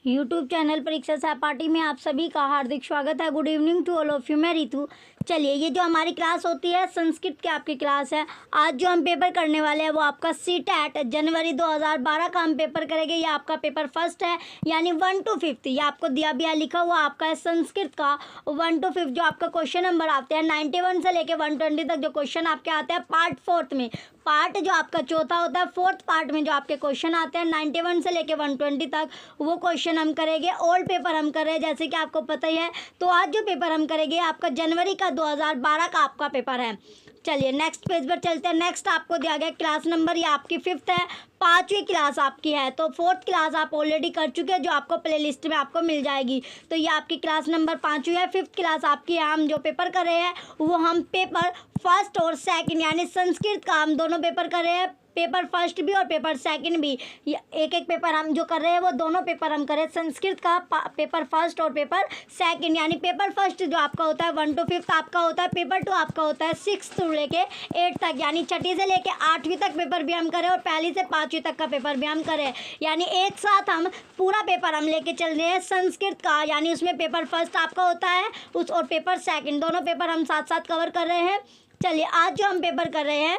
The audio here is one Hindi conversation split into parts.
यूट्यूब चैनल परीक्षा सहपाठी में आप सभी का हार्दिक स्वागत है। Good evening to all of you. मैं रितु। चलिए, ये जो हमारी क्लास होती है संस्कृत की आपकी क्लास है। आज जो हम पेपर करने वाले हैं वो आपका सीटेट जनवरी 2012 का हम पेपर करेंगे। ये आपका पेपर फर्स्ट है, यानी 1 to 5। ये आपको दिया भी है, लिखा हुआ आपका है संस्कृत का 1 to 5 जो आपका क्वेश्चन नंबर आते हैं 91 से लेके 120 तक जो क्वेश्चन आपके आते हैं पार्ट फोर्थ में। पार्ट जो आपका चौथा होता है, फोर्थ पार्ट में जो आपके क्वेश्चन आते हैं 91 से लेके 120 तक वो क्वेश्चन हम करेंगे। ओल्ड पेपर हम कर रहे हैं, जैसे कि आपको पता ही है। तो आज जो पेपर हम करेंगे आपका जनवरी का 2012 का आपका पेपर है। चलिए नेक्स्ट पेज पर चलते हैं। नेक्स्ट आपको दिया गया क्लास नंबर, ये आपकी 5th है, 5वीं क्लास आपकी है। तो 4th क्लास आप ऑलरेडी कर चुके हैं, जो आपको प्ले लिस्ट में आपको मिल जाएगी। तो ये आपकी क्लास नंबर 5वीं है। 5th क्लास आपकी है। हम जो पेपर कर रहे हैं वो हम पेपर फर्स्ट और सेकंड यानी संस्कृत का हम दोनों पेपर कर रहे हैं। पेपर फर्स्ट भी और पेपर सेकंड भी, एक एक पेपर हम जो कर रहे हैं वो दोनों पेपर हम करें। संस्कृत का पेपर फर्स्ट और पेपर सेकंड, यानी पेपर फर्स्ट जो आपका होता है 1 to 5 आपका होता है। पेपर 2 आपका होता है 6 से लेके 8 तक, यानी छठी से लेके 8वीं तक पेपर भी हम करें और पहली से 5वीं तक का पेपर भी हम करें। यानी एक साथ हम पूरा पेपर हम लेके चल रहे हैं संस्कृत का, यानी उसमें पेपर फर्स्ट आपका होता है उस और पेपर सेकंड, दोनों पेपर हम साथ साथ कवर कर रहे हैं। चलिए, आज जो हम पेपर कर रहे हैं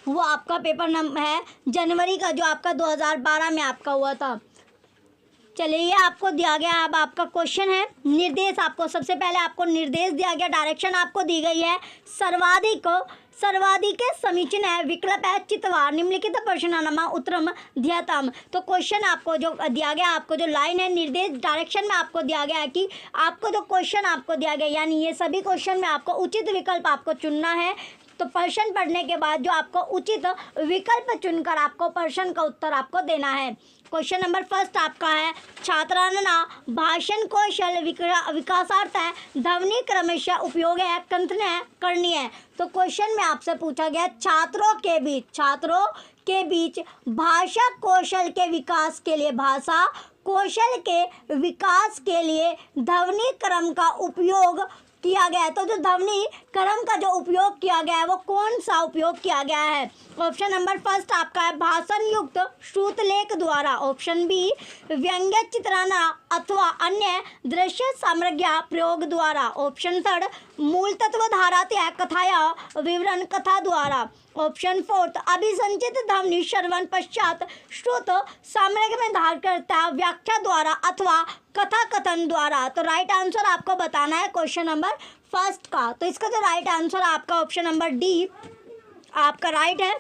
वो आपका पेपर नंबर है जनवरी का, जो आपका 2012 में आपका हुआ था। चलिए, ये आपको दिया गया। अब आपका क्वेश्चन है निर्देश। आपको सबसे पहले आपको निर्देश दिया गया, डायरेक्शन आपको दी गई है। सर्वाधिक समीचीन है, विकल्प है चितवार, निम्नलिखित प्रश्नानमा उत्तरम ध्येयताम। तो क्वेश्चन आपको जो दिया गया, आपको जो लाइन है निर्देश डायरेक्शन में आपको दिया गया है कि आपको जो क्वेश्चन आपको दिया गया, यानी ये सभी क्वेश्चन में आपको उचित विकल्प आपको चुनना है। तो प्रश्न पढ़ने के बाद जो आपको उचित विकल्प चुनकर आपको प्रश्न का उत्तर आपको देना है। क्वेश्चन नंबर फर्स्ट आपका है छात्रांना भाषण कौशल विकासार्थ है ध्वनि क्रमशः उपयोग है कंथन है करनी है। तो क्वेश्चन में आपसे पूछा गया छात्रों के बीच भाषा कौशल के विकास के लिए ध्वनि क्रम का उपयोग किया गया है। तो जो ध्वनि क्रम का जो उपयोग किया गया है वो कौन सा उपयोग किया गया है? ऑप्शन नंबर फर्स्ट आपका है भाषण युक्त श्रुतलेख द्वारा। ऑप्शन बी व्यंग्य चित्राना अथवा अन्य दृश्य सामग्र्या प्रयोग द्वारा। ऑप्शन थर्ड मूल तत्व धारात्या कथाया विवरण कथा द्वारा। ऑप्शन फोर्थ अभिसंचित ध्वनि श्रवण पश्चात श्रुत सामग्री में धारण करता व्याख्या द्वारा अथवा कथा कथन द्वारा। तो राइट आंसर आपको बताना है क्वेश्चन नंबर फर्स्ट का। तो इसका जो राइट आंसर आपका ऑप्शन नंबर डी आपका राइट है।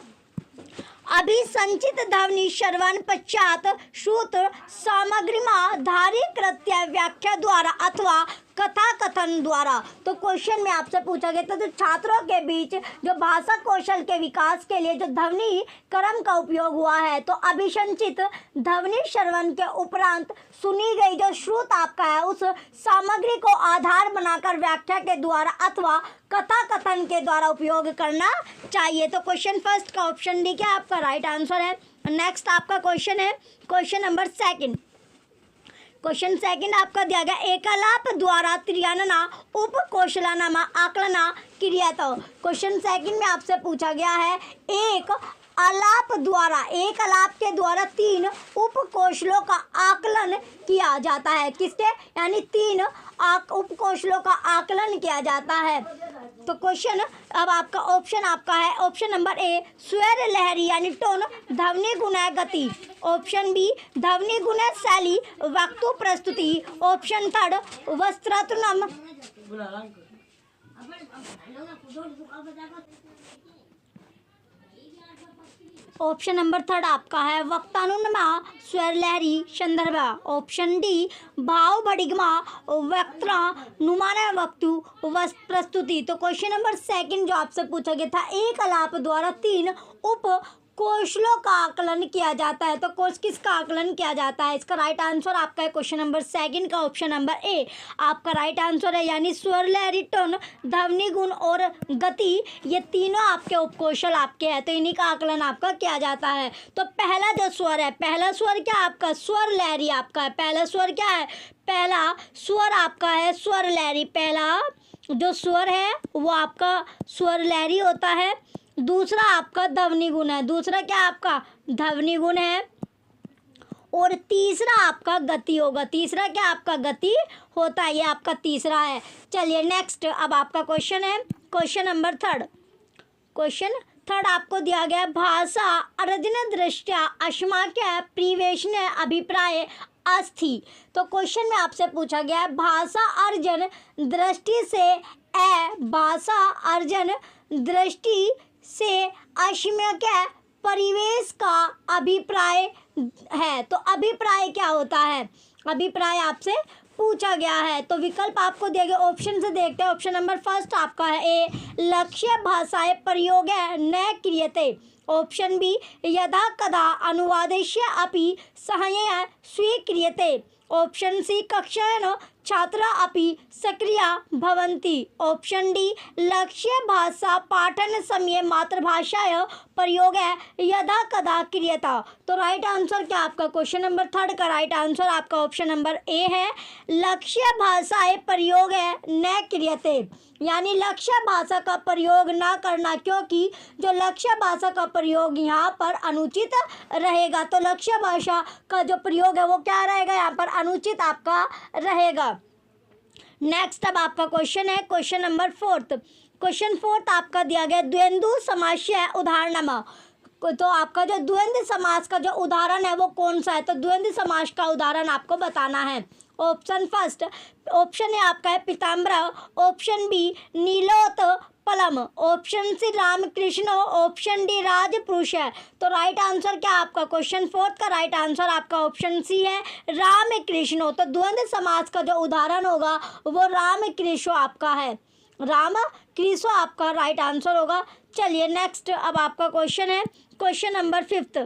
अभिसंचित ध्वनि श्रवण पश्चात श्रुत सामग्री में धारी कृत्य व्याख्या द्वारा अथवा कथा कथन द्वारा। तो क्वेश्चन में आपसे पूछा गया था जो छात्रों के बीच जो भाषा कौशल के विकास के लिए जो ध्वनि क्रम का उपयोग हुआ है, तो अभिसंचित ध्वनि श्रवण के उपरांत सुनी गई जो श्रुत आपका है उस सामग्री को आधार बनाकर व्याख्या के द्वारा अथवा कथा कथन के द्वारा उपयोग करना चाहिए। तो क्वेश्चन फर्स्ट का ऑप्शन डी क्या आपका राइट आंसर है। नेक्स्ट आपका क्वेश्चन है question number second. Question second आपका दिया गया एकलाप द्वारा त्रियानना उपकौशलानामा आकलना क्रिया। तो क्वेश्चन सेकंड में आपसे पूछा गया है एक आलाप के द्वारा 3 उपकौशलों का आकलन किया जाता है। किसके? यानी 3 उपकौशलों का आकलन किया जाता है। तो क्वेश्चन अब आपका ऑप्शन आपका है ऑप्शन नंबर ए स्वर लहरी यानी टोन ध्वनि गुण गति। ऑप्शन बी ध्वनि गुण शैली वक्तु प्रस्तुति। ऑप्शन थर्ड वस्त्रतुनम। ऑप्शन नंबर थर्ड आपका है वक्तानुनमा स्वर लहरी संदर्भ। ऑप्शन डी भाव बडिगमा वक्ता नुमान वक्तु प्रस्तुति। तो क्वेश्चन नंबर सेकंड जो आपसे पूछा गया था एक आलाप द्वारा 3 उप कौशलों का आकलन किया जाता है। तो किसका आकलन किया जाता है? इसका राइट आंसर आपका है क्वेश्चन नंबर सेकंड का ऑप्शन नंबर ए आपका राइट आंसर है। यानी स्वर लहरी टोन ध्वनि गुण और गति ये तीनों आपके उपकौशल आपके हैं, तो इन्हीं का आकलन आपका किया जाता है। तो पहला जो स्वर है, पहला स्वर क्या आपका स्वर लहरी आपका है। पहला स्वर क्या है? पहला स्वर आपका है स्वर लहरी। पहला जो स्वर है वो आपका स्वर लहरी होता है। दूसरा आपका ध्वनि गुण है। दूसरा क्या आपका ध्वनि गुण है। और तीसरा आपका गति होगा। तीसरा क्या आपका गति होता है, ये आपका तीसरा है। चलिए नेक्स्ट, अब आपका क्वेश्चन है question number third. Question third आपको दिया गया है, भाषा अर्जन दृष्टया अस्माकं परिवेशन अभिप्राय अस्थि। तो क्वेश्चन में आपसे पूछा गया है भाषा अर्जन दृष्टि से भाषा अर्जन दृष्टि से अस्माकं परिवेश का अभिप्राय है। तो अभिप्राय क्या होता है, अभिप्राय आपसे पूछा गया है। तो विकल्प आपको दिए गए, ऑप्शन से देखते हैं। ऑप्शन नंबर फर्स्ट आपका है ए, लक्ष्य भाषाएं प्रयोग न क्रियते। ऑप्शन बी, यदा कदा अनुवादस्य अपि सहाय्येन स्वीक्रियते। ऑप्शन सी, कक्षायां छात्राः अपि सक्रिया भवन्ति। ऑप्शन डी, लक्ष्य भाषा पाठन समये मातृभाषायाः प्रयोग यदा कदा क्रियता। तो राइट आंसर क्या आपका क्वेश्चन नंबर थर्ड का राइट आंसर आपका ऑप्शन नंबर ए है, लक्ष्य भाषाएं प्रयोग न क्रियते, यानी लक्ष्य भाषा का प्रयोग ना करना, क्योंकि जो लक्ष्य भाषा का प्रयोग यहाँ पर अनुचित रहेगा। तो लक्ष्य भाषा का जो प्रयोग है वो क्या रहेगा, यहाँ पर अनुचित आपका रहेगा। नेक्स्ट अब आपका क्वेश्चन है question number fourth. Question fourth आपका दिया गया द्वंद्व समास्य उदाहरणम। तो आपका जो द्वंद्व समास का जो उदाहरण है वो कौन सा है, तो द्वंद्व समास का उदाहरण आपको बताना है। ऑप्शन फर्स्ट, ऑप्शन है आपका है पीताम्बर। ऑप्शन बी, नीलोत्पलम। ऑप्शन सी, रामकृष्ण। ऑप्शन डी, राजपुरुष है। तो राइट आंसर क्या आपका क्वेश्चन फोर्थ का राइट आंसर आपका ऑप्शन सी है, रामकृष्ण। तो द्वंद्व समास का जो उदाहरण होगा वो रामकृष्ण आपका है, रामकृष्ण आपका राइट आंसर होगा। चलिए नेक्स्ट, अब आपका क्वेश्चन है question number fifth.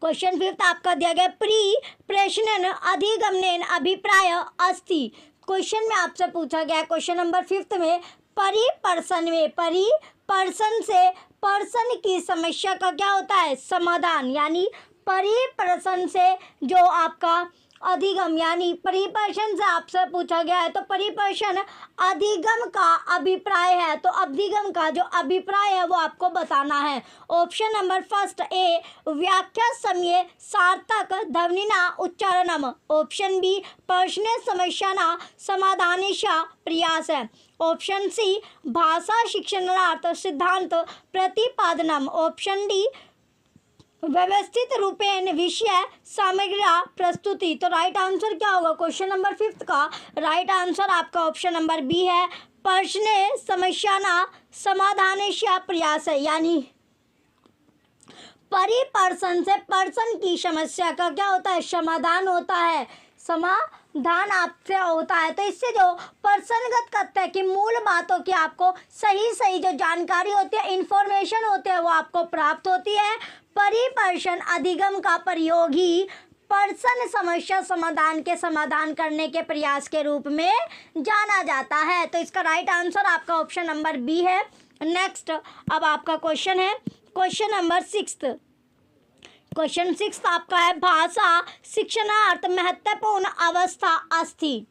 Question fifth आपका दिया गया परिप्रश्नेन अधिगमनेन अभिप्राय अस्ति। क्वेश्चन में आपसे पूछा गया क्वेश्चन नंबर फिफ्थ में परिपर्सन में, परिपर्सन से पर्सन की समस्या का क्या होता है, समाधान, यानी परिपर्सन से जो आपका अधिगम, यानी परिपर्शन से आपसे पूछा गया है तो परिपर्शन अधिगम का अभिप्राय है। तो अधिगम का जो अभिप्राय है वो आपको बताना है। ऑप्शन नंबर फर्स्ट ए, व्याख्या समय सार्थक ध्वनिना उच्चारणम। ऑप्शन बी, प्रश्न समस्याना समाधानेशा प्रयास है। ऑप्शन सी, भाषा शिक्षणार्थ सिद्धांत प्रतिपादनम। ऑप्शन डी, व्यवस्थित रूपेण विषय सामग्री प्रस्तुति। तो राइट आंसर क्या होगा क्वेश्चन नंबर फिफ्थ का राइट आंसर आपका ऑप्शन नंबर बी है, प्रश्न समस्याना समाधानेशा प्रयास है, यानी परिपर्सन से पर्सन की समस्या का क्या होता है, समाधान होता है, समाधान आपसे होता है। तो इससे जो पर्सनगत करते हैं कि मूल बातों की आपको सही जो जानकारी होती है, इंफॉर्मेशन होते हैं वो आपको प्राप्त होती है। परिपर्शन अधिगम का प्रयोग ही पर्सन समस्या समाधान के समाधान करने के प्रयास के रूप में जाना जाता है। तो इसका राइट आंसर आपका ऑप्शन नंबर बी है। नेक्स्ट अब आपका क्वेश्चन है question number sixth. Question sixth आपका है भाषा शिक्षणार्थ महत्वपूर्ण अवस्था अस्ति।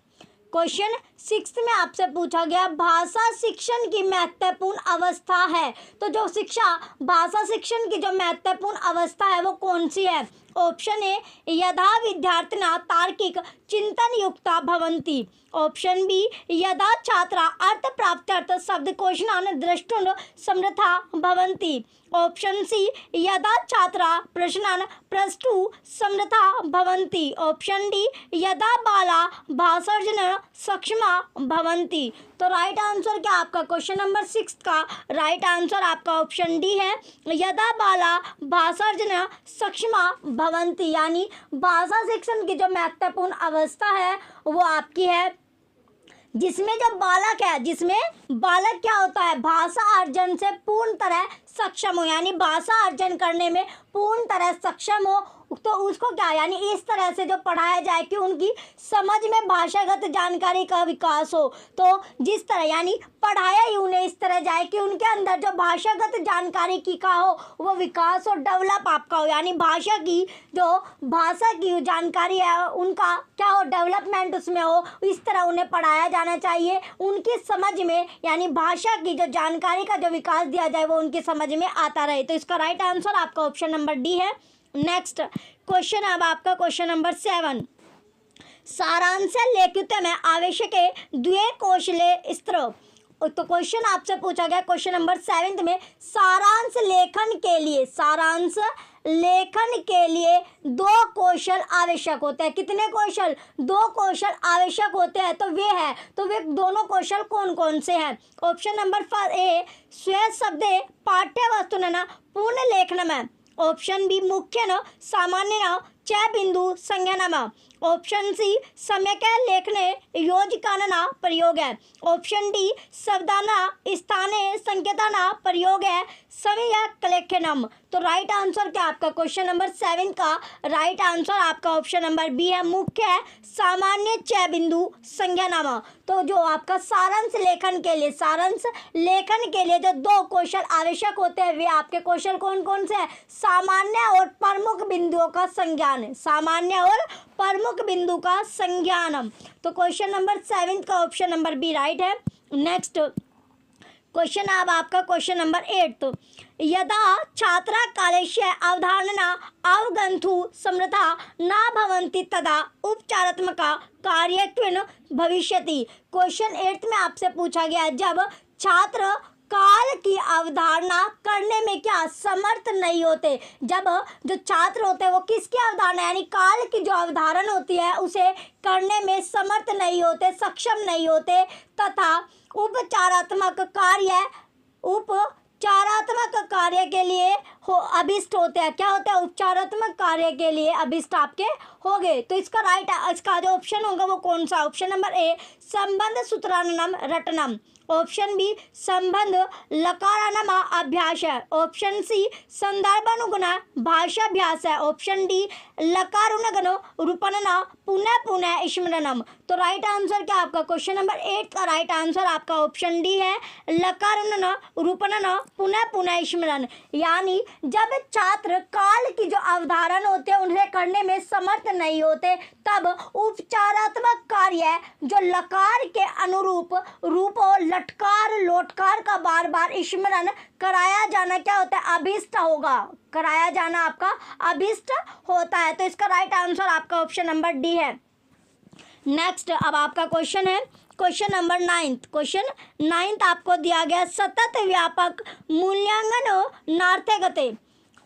क्वेश्चन सिक्स्थ में आपसे पूछा गया भाषा शिक्षण की महत्वपूर्ण अवस्था है। तो जो शिक्षा भाषा शिक्षण की जो महत्वपूर्ण अवस्था है वो कौन सी है। ऑप्शन ए, यदा विद्यार्थिनः तार्किक चिंतन युक्ता भवन्ति। ऑप्शन बी, यदा छात्रा अर्थ प्राप्त्यर्थ शब्दकोशान् द्रष्टुं समर्था भवन्ति। ऑप्शन सी, यदा छात्रा प्रश्नान् प्रष्टुं समर्था भवन्ति। ऑप्शन डी, यदा बाला भाषार्जन सक्षमा भवन्ति। तो राइट आंसर क्या आपका क्वेश्चन नंबर सिक्स का राइट आंसर आपका ऑप्शन डी है, यदा बाला भाषार्जन सक्षमा भवन्ति, यानी भाषा शिक्षण की जो महत्वपूर्ण अवस्था है वो आपकी है जिसमें जो बालक है, जिसमें बालक क्या होता है, भाषा अर्जन से पूर्ण तरह सक्षम हो, यानी भाषा अर्जन करने में पूर्ण तरह सक्षम हो। तो उसको क्या, यानी इस तरह से जो पढ़ाया जाए कि उनकी समझ में भाषागत जानकारी का विकास हो। तो जिस तरह यानी पढ़ाया ही उन्हें इस तरह जाए कि उनके अंदर जो भाषागत जानकारी की का हो वो विकास और डेवलप आपका हो, यानी भाषा की जानकारी है उनका क्या हो, डेवलपमेंट उसमें हो। इस तरह उन्हें पढ़ाया जाना चाहिए, उनकी समझ में यानी भाषा की जो जानकारी का जो विकास दिया जाए वो उनकी समझ में आता रहे। तो इसका राइट आंसर आपका ऑप्शन नंबर डी है। नेक्स्ट क्वेश्चन, अब आपका क्वेश्चन नंबर 7, सारांश लेखित में आवश्यक द्वे कौशले स्त्र। तो क्वेश्चन आपसे पूछा गया क्वेश्चन नंबर 7 में, सारांश लेखन के लिए 2 कौशल आवश्यक होते हैं। कितने कौशल? 2 कौशल आवश्यक होते हैं। तो वे दोनों कौशल कौन कौन से हैं? ऑप्शन नंबर ए, स्व शब्द पाठ्य वस्तु न पूर्ण लेखन में। ऑप्शन बी, मुख्य न सामान्य न च बिंदु संज्ञा। ऑप्शन सी, सम्यक लेखने योजकाना प्रयोग है। ऑप्शन डी, शब्दाना स्थाने संकेताना प्रयोग है। सम्यक लेखनम। तो राइट आंसर क्या आपका क्वेश्चन नंबर 7 का राइट आंसर आपका ऑप्शन नंबर बी है, मुख्य सामान्य च बिंदु संज्ञा। तो जो आपका सारांश लेखन के लिए जो 2 कौशल आवश्यक होते हैं वे आपके कौशल कौन कौन से हैं? सामान्य और प्रमुख बिंदुओं का संज्ञान, सामान्य और प्रमुख बिंदु का संज्ञानम। तो क्वेश्चन नंबर 7 का ऑप्शन नंबर बी राइट है। नेक्स्ट क्वेश्चन, अब आपका क्वेश्चन नंबर 8, यदा छात्रा कालस्य अवधारणा अवगंतु समर्था न भवन्ति तदा उपचारात्मका कार्यत्वेन भविष्यति। क्वेश्चन 8 में आपसे पूछा गया, जब छात्र काल की अवधारणा करने में क्या समर्थ नहीं होते, जब जो छात्र होते हैं वो किसकी अवधारणा यानी काल की जो अवधारणा होती है उसे करने में समर्थ नहीं होते, सक्षम नहीं होते, तथा उपचारात्मक कार्य के लिए अभिष्ट होते हैं। क्या होता है? उपचारात्मक कार्य के लिए अभिष्ट आपके हो गए। तो इसका जो ऑप्शन होगा वो कौन सा? ऑप्शन नंबर ए, संबंध सूत्रानुगम रटनम। ऑप्शन बी, संबंध लकारानम अभ्यास है। ऑप्शन सी, संदर्भानुगुण भाषाभ्यास है। ऑप्शन डी, लकारानुगुण रूपणना पुनः पुनः स्मरणम। तो राइट आंसर क्या आपका क्वेश्चन नंबर 8 का राइट आंसर आपका ऑप्शन डी है, लकारानुगुण रूपणना पुनः पुनः स्मरण। यानी जब छात्र काल की जो अवधारण होते हैं उन्हें करने में समर्थ नहीं होते, तब उपचारात्मक कार्य जो लकार के अनुरूप रूप और लटकार लोटकार का बार बार स्मरण कराया जाना क्या होता है? अभिष्ट होगा, कराया जाना आपका अभिष्ट होता है। तो इसका राइट आंसर आपका ऑप्शन नंबर डी है। नेक्स्ट अब आपका क्वेश्चन है क्वेश्चन नंबर 9। क्वेश्चन 9 आपको दिया गया, सतत व्यापक मूल्यांकन नार्थगते।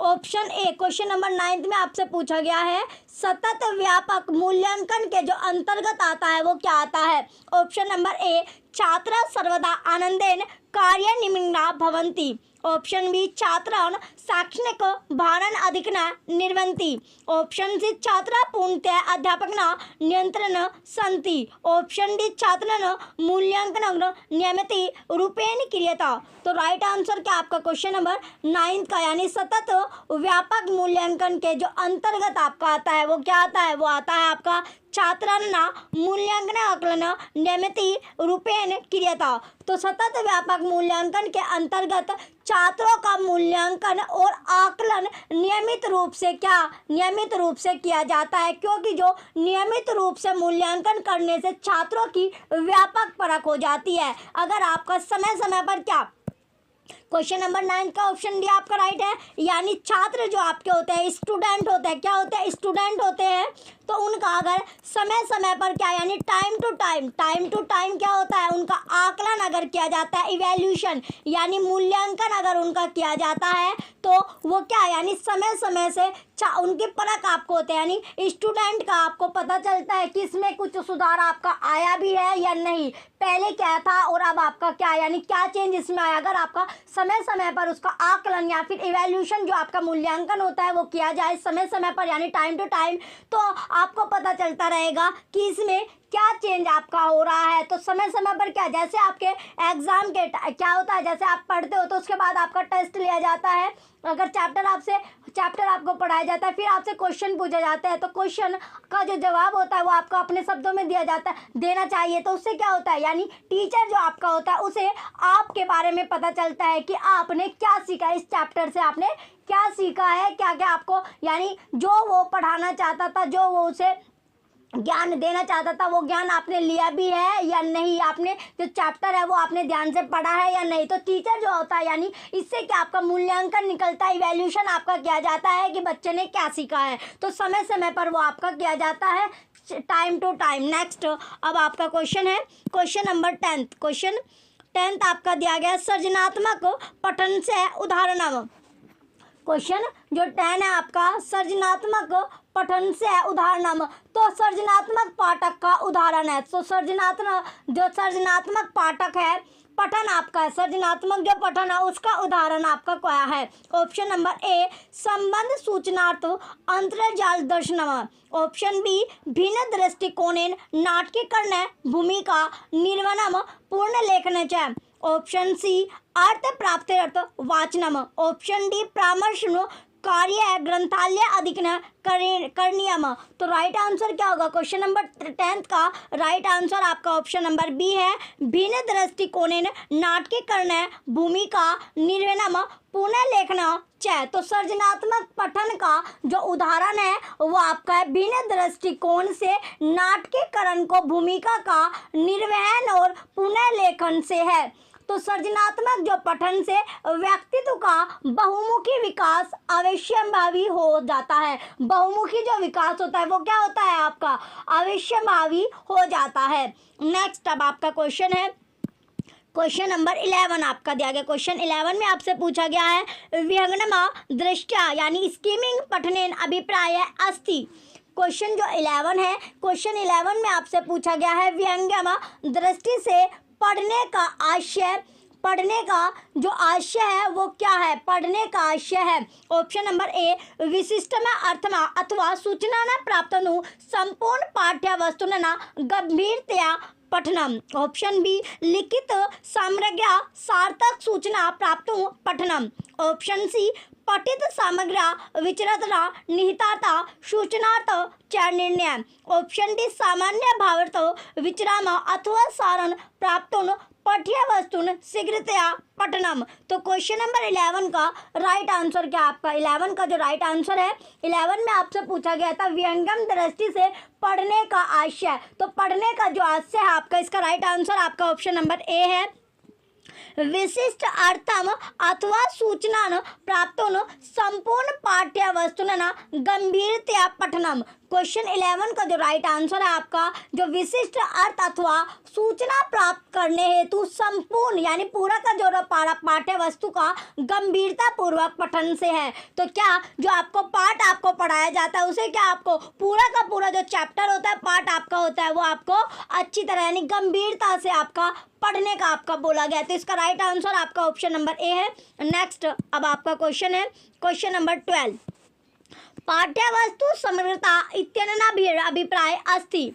ऑप्शन ए, क्वेश्चन नंबर 9 में आपसे पूछा गया है सतत व्यापक मूल्यांकन के जो अंतर्गत आता है वो क्या आता है? ऑप्शन नंबर ए, छात्रा सर्वदा आनंदेन कार्य निमग्ना भवन्ति। ऑप्शन बी, छात्रान् शैक्षणिक भारन अधिकन निर्वहन्ति। ऑप्शन सी, छात्रा पूर्णतया अध्यापकना नियंत्रण सन्ति। ऑप्शन डी, छात्रान् मूल्यांकन नियमित रूपेण क्रियता। तो राइट आंसर क्या आपका क्वेश्चन नंबर 9 का यानी सतत व्यापक मूल्यांकन के जो अंतर्गत आपका आता है वो क्या आता है? वो आता है आपका छात्रांना मूल्यांकन आकलन नियमित रूपेण क्रियता। तो सतत व्यापक मूल्यांकन के अंतर्गत छात्रों का मूल्यांकन और आकलन नियमित रूप से किया जाता है, क्योंकि जो नियमित रूप से मूल्यांकन करने से छात्रों की व्यापक परख हो जाती है। अगर आपका समय समय पर क्या क्वेश्चन नंबर 9 का ऑप्शन डी आपका राइट है, यानी छात्र जो आपके होते हैं स्टूडेंट होते हैं, क्या होते हैं? स्टूडेंट होते हैं। तो उनका अगर समय समय पर क्या यानी टाइम टू टाइम क्या होता है? उनका आकलन अगर किया जाता है, इवैल्यूएशन यानी मूल्यांकन अगर उनका किया जाता है तो वो क्या यानी समय समय से उनकी परख आपको होते हैं, यानी स्टूडेंट का आपको पता चलता है कि इसमें कुछ सुधार आपका आया भी है या नहीं, पहले क्या था और अब आपका क्या यानी क्या चेंज इसमें आया। अगर आपका समय समय पर उसका आकलन या फिर इवैल्यूएशन जो आपका मूल्यांकन होता है वो किया जाए समय समय पर यानी टाइम टू टाइम, तो आपको पता चलता रहेगा कि इसमें क्या चेंज आपका हो रहा है। तो समय समय पर क्या, जैसे आपके एग्जाम के क्या होता है, जैसे आप पढ़ते हो तो उसके बाद आपका टेस्ट लिया जाता है, अगर चैप्टर आपको पढ़ाया जाता है, फिर आपसे क्वेश्चन पूछे जाते हैं, तो क्वेश्चन का जो जवाब होता है वो आपको अपने शब्दों में देना चाहिए। तो उससे क्या होता है यानी टीचर जो आपका होता है उसे आपके बारे में पता चलता है कि आपने क्या सीखा, इस चैप्टर से आपने क्या सीखा है, क्या क्या आपको यानी जो वो पढ़ाना चाहता था, जो वो उसे ज्ञान देना चाहता था वो ज्ञान आपने लिया भी है या नहीं, आपने जो चैप्टर है वो आपने ध्यान से पढ़ा है या नहीं। तो टीचर जो होता है यानी इससे क्या आपका मूल्यांकन निकलता है, इवैल्यूएशन आपका किया जाता है कि बच्चे ने क्या सीखा है। तो समय समय पर वो आपका किया जाता है, टाइम टू टाइम। नेक्स्ट अब आपका क्वेश्चन है क्वेश्चन नंबर 10। क्वेश्चन 10 आपका दिया गया सृजनात्मक पठन से उदाहरण। क्वेश्चन जो 10 है आपका सृजनात्मक पठन से उदाहरण। तो सृजनात्मक पाठक का उदाहरण है, तो सृजनात्मक पाठक है पठन आपका है, सृजनात्मक जो पठन है उसका उदाहरण आपका क्या है। ऑप्शन नंबर ए संबंध सूचनार्थ अंतर्जाल दर्शनम। ऑप्शन बी भिन्न दृष्टिकोणेन नाटकीकरण भूमिका निर्वहनम पूर्ण लेखन च। ऑप्शन सी अर्थ प्राप्त्यर्थ वाचनम। ऑप्शन डी परामर्श कार्य ग्रंथालय अधिग्रहण करणीयम। तो राइट आंसर क्या होगा क्वेश्चन नंबर 10 का? राइट आंसर आपका ऑप्शन नंबर बी है, भिन्न दृष्टिकोणेन नाटकीकरण भूमिका निर्वहनम पुनः लेखन च। तो सृजनात्मक पठन का जो उदाहरण है वो आपका है भिन्न दृष्टिकोण से नाटकीकरण को भूमिका का निर्वहन और पुनः लेखन से है। तो सृजनात्मक जो पठन से व्यक्तित्व का बहुमुखी विकास अवश्यंभावी हो जाता है। बहुमुखी जो विकास होता है वो क्या होता है आपका? अवश्यंभावी हो जाता है। नेक्स्ट अब आपका क्वेश्चन है क्वेश्चन नंबर 11 आपका दिया गया। क्वेश्चन 11 में आपसे पूछा गया है विहंगम दृष्टया यानी स्कीमिंग पठनेन अभिप्राय अस्ति। क्वेश्चन जो 11 है, क्वेश्चन 11 में आपसे पूछा गया है विहंगम दृष्टि से पढ़ने का आशय, पढ़ने का जो आशय है वो क्या है? पढ़ने का आशय है ऑप्शन नंबर ए विशिष्टम अर्थम अथवा सूचना न प्राप्तनु संपूर्ण पाठ्य वस्तुना गंभीरतया पठनम। ऑप्शन बी लिखित सामग्र्या सार्थक सूचना प्राप्त पठनम। ऑप्शन सी पठित सामग्र्या विचरता निहितार्था सूचनार्थ च निर्णय। ऑप्शन डी सामान्य भावार्थ विचराम अथवा सारण प्राप्त पठ्य वस्तुन शीघ्रतया पठनम। तो क्वेश्चन नंबर 11 का राइट आंसर क्या आपका? 11 का जो राइट आंसर है, 11 में आपसे पूछा गया था विहंगम दृष्टि से पढ़ने का आशय। तो पढ़ने का जो आशय है आपका, इसका राइट आंसर आपका ऑप्शन नंबर ए है विशिष्ट अर्थम अथवा सूचना प्राप्त संपूर्ण पाठ्य वस्तुना गंभीरतया पठनम। क्वेश्चन 11 का जो राइट आंसर है आपका जो विशिष्ट अर्थ अथवा सूचना प्राप्त करने हेतु संपूर्ण यानी पूरा का जो पाठ्य वस्तु का गंभीरता पूर्वक पठन से है। तो क्या जो आपको पाठ आपको पढ़ाया जाता है उसे क्या आपको पूरा का पूरा जो चैप्टर होता है पाठ आपका होता है वो आपको अच्छी तरह यानी गंभीरता से आपका पढ़ने का आपका बोला गया। तो इसका राइट आंसर आपका ऑप्शन नंबर ए है। नेक्स्ट अब आपका क्वेश्चन है क्वेश्चन नंबर 12 पाठ्यवस्तु समग्रता इत्यनेन अभिप्राय अस्ति।